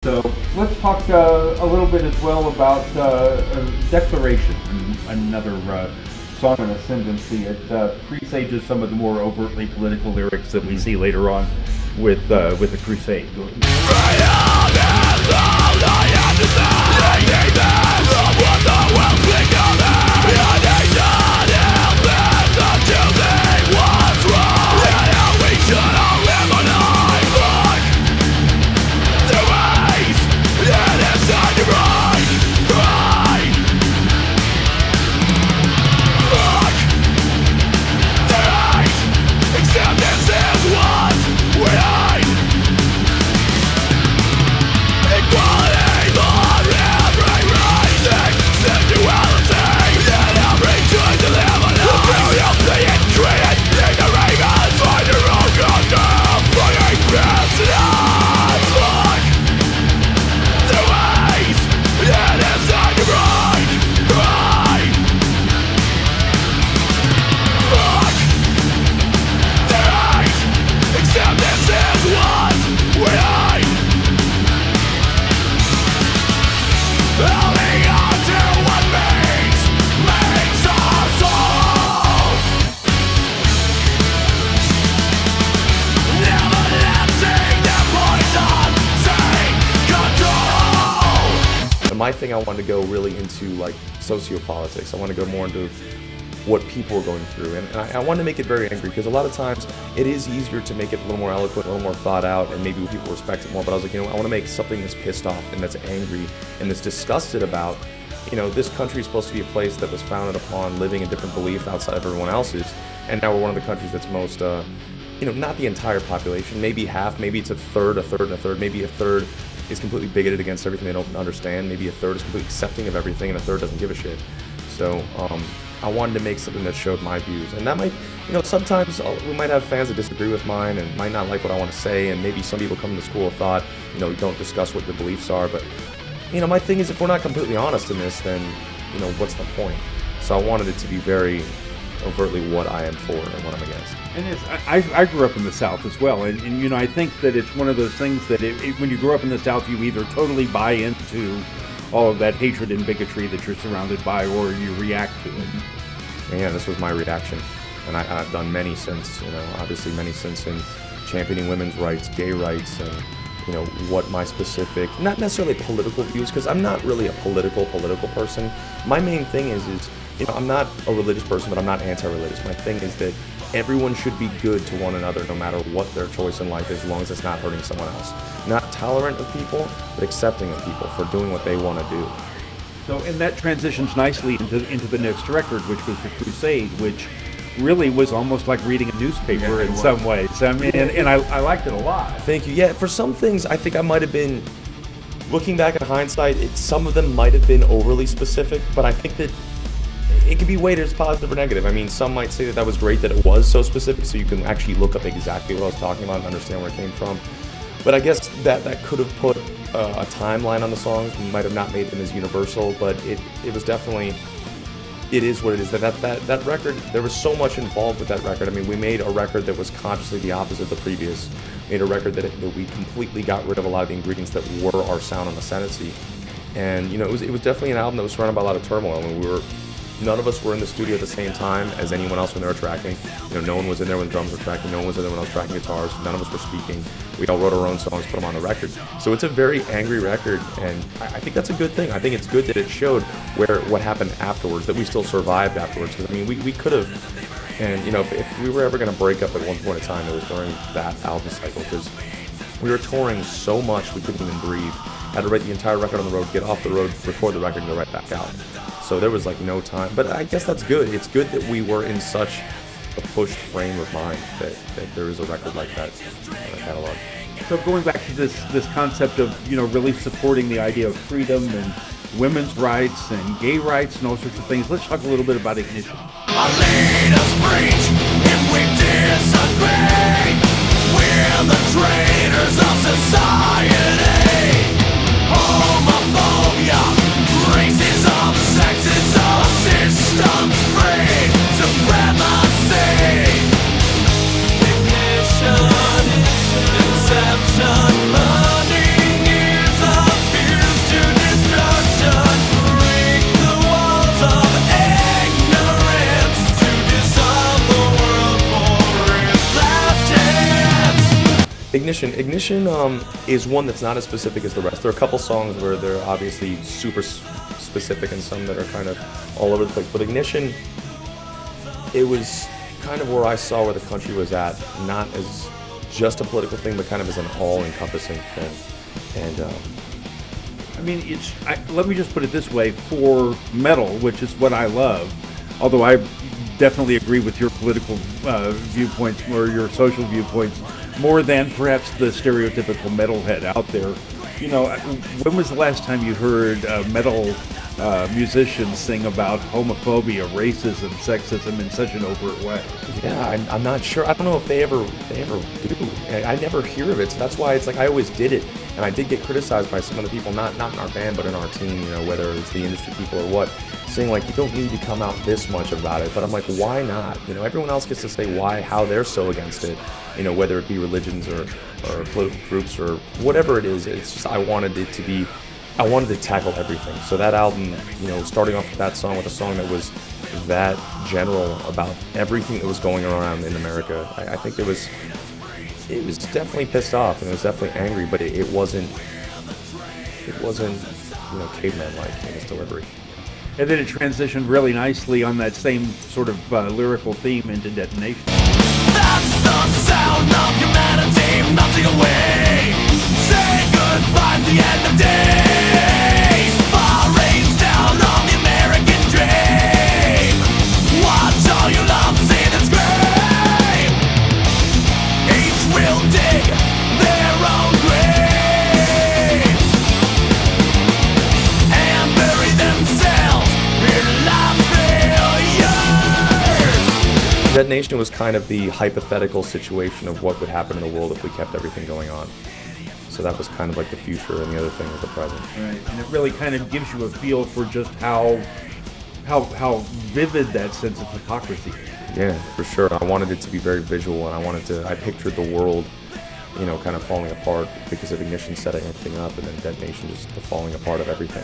So let's talk a little bit as well about Declaration, another song on Ascendancy. It presages some of the more overtly political lyrics that we see later on with the Crusade. My thing, I wanted to go really into like sociopolitics. I want to go more into what people are going through, and I wanted to make it very angry, because a lot of times it is easier to make it a little more eloquent, a little more thought out, and maybe people respect it more. But I was like, you know, I want to make something that's pissed off and that's angry and that's disgusted about, you know, this country is supposed to be a place that was founded upon living a different belief outside of everyone else's, and now we're one of the countries that's most, you know, not the entire population, maybe half, maybe it's a third, and a third, maybe a third is completely bigoted against everything they don't understand. Maybe a third is completely accepting of everything, and a third doesn't give a shit. So I wanted to make something that showed my views, and that might, you know, sometimes we might have fans that disagree with mine and might not like what I want to say, and maybe some people come to school of thought, you know, don't discuss what your beliefs are. But, you know, my thing is, if we're not completely honest in this, then, you know, what's the point? So I wanted it to be very overtly what I am for and what I'm against. And I grew up in the South as well, and you know, I think that it's one of those things that when you grow up in the South, you either totally buy into all of that hatred and bigotry that you're surrounded by, or you react to it. Yeah, this was my reaction, and I've done many since, you know, obviously many since in championing women's rights, gay rights, and, you know, what my specific, not necessarily political views, because I'm not really a political person. My main thing is, you know, I'm not a religious person, but I'm not anti-religious. My thing is that everyone should be good to one another, no matter what their choice in life is, as long as it's not hurting someone else. Not tolerant of people, but accepting of people for doing what they want to do. So, and that transitions nicely into the next record, which was The Crusade, which really was almost like reading a newspaper in some ways. I mean, and I liked it a lot. Thank you. Yeah, for some things, I think I might have been, looking back in hindsight, some of them might have been overly specific, but I think that it could be weighted as positive or negative. I mean, some might say that that was great that it was so specific, so you can actually look up exactly what I was talking about and understand where it came from. But I guess that could have put a timeline on the songs. We might have not made them as universal, but it was definitely, it is what it is. That record, there was so much involved with that record. I mean, we made a record that was consciously the opposite of the previous. We made a record that we completely got rid of a lot of the ingredients that were our sound on Ascendancy. And, you know, it was definitely an album that was surrounded by a lot of turmoil. I mean, none of us were in the studio at the same time as anyone else when they were tracking. You know, no one was in there when the drums were tracking, no one was in there when I was tracking guitars, none of us were speaking. We all wrote our own songs, put them on the record. So it's a very angry record, and I think that's a good thing. I think it's good that it showed what happened afterwards, that we still survived afterwards. Because, I mean, we could have, and, you know, if we were ever going to break up at one point in time, it was during that album cycle, because we were touring so much we couldn't even breathe. Had to write the entire record on the road, get off the road, record the record, and go right back out. So there was like no time, but I guess that's good. It's good that we were in such a pushed frame of mind that there is a record like that in the catalog. So going back to this concept of, you know, really supporting the idea of freedom and women's rights and gay rights and all sorts of things, let's talk a little bit about Ignition. Our leaders preach if we disagree, we're the traitors of society. Homophobia, racism, sexism, systems free, supremacy. Ignition, inception, learning is a Ignition is one that's not as specific as the rest. There are a couple songs where they're obviously super specific and some that are kind of all over the place. But Ignition, it was kind of where I saw where the country was at, not as just a political thing, but kind of as an all-encompassing thing. And I mean, let me just put it this way: for metal, which is what I love, although I definitely agree with your political viewpoints or your social viewpoints more than perhaps the stereotypical metalhead out there. You know, when was the last time you heard metal musicians sing about homophobia, racism, sexism in such an overt way? yeah, I'm not sure. I don't know if they ever do. I never hear of it, so that's why it's like I always did it, and I did get criticized by some of the people, not in our band, but in our team. You know, whether it's the industry people or what, saying like you don't need to come out this much about it. But I'm like, why not? You know, everyone else gets to say how they're so against it. You know, whether it be religions or political groups or whatever it is. It's just I wanted to tackle everything. So that album, you know, starting off with that song, with a song that was that general about everything that was going around in America, I think it was definitely pissed off and it was definitely angry, but it wasn't you know, caveman-like in its delivery. And then it transitioned really nicely on that same sort of lyrical theme into Detonation. That's the sound of humanity melting away. Say goodbye at the end of days. Fire rains down on the American dream. Watch all your love see the scream. Each will dig their own graves and bury themselves in life failures. Detonation was kind of the hypothetical situation of what would happen in the world if we kept everything going on. So that was kind of like the future, and the other thing was the present. Right, and it really kind of gives you a feel for just how vivid that sense of hypocrisy is. Yeah, for sure. I wanted it to be very visual, and I pictured the world, you know, kind of falling apart because of Ignition setting everything up, and then Detonation just the falling apart of everything.